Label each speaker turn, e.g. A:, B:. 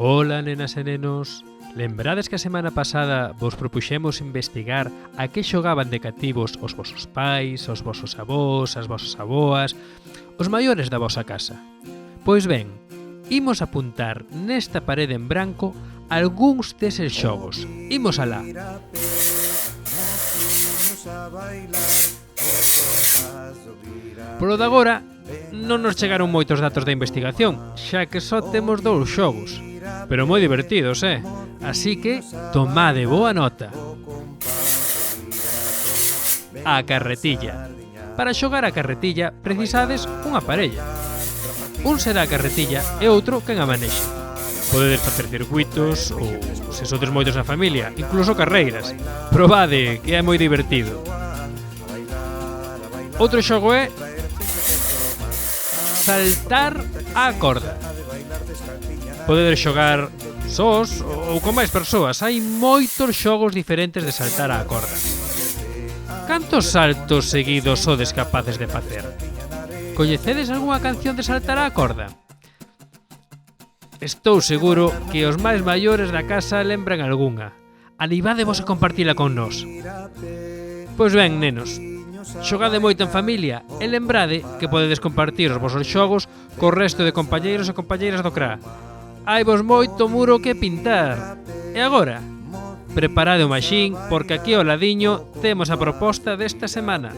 A: Ola, nenas e nenos. Lembrades que a semana pasada vos propuxemos investigar a que xogaban de cativos os vosos pais, os vosos avós, as vosas aboas, os maiores da vosa casa? Pois ben, imos apuntar nesta parede en branco algúns deses xogos. Imos alá. Polo de agora, non nos chegaron moitos datos da investigación, xa que só temos 2 xogos, pero moi divertidos, Así que, tomade boa nota. A carretilla. Para xogar a carretilla precisades unha parella. Un será a carretilla e outro quen a manexe. Podedes facer circuitos ou, se sodes moitos na familia, incluso carreiras. Probade, que é moi divertido. Outro xogo é saltar á corda. Podedes xogar sós ou con máis persoas. Hai moitos xogos diferentes de saltar á corda. Cantos saltos seguidos sodes capaces de facer? Coñecedes algunha canción de saltar á corda? Estou seguro que os máis maiores da casa lembran algunha. Animádevos a compartila con nós. Pois ben, nenos, xogade moito en familia e lembrade que podedes compartir os vosos xogos co resto de compañeiros e compañeiras do CRA. Hai vos moito muro que pintar. E agora, preparade o maxín porque aquí ao ladiño temos a proposta desta semana.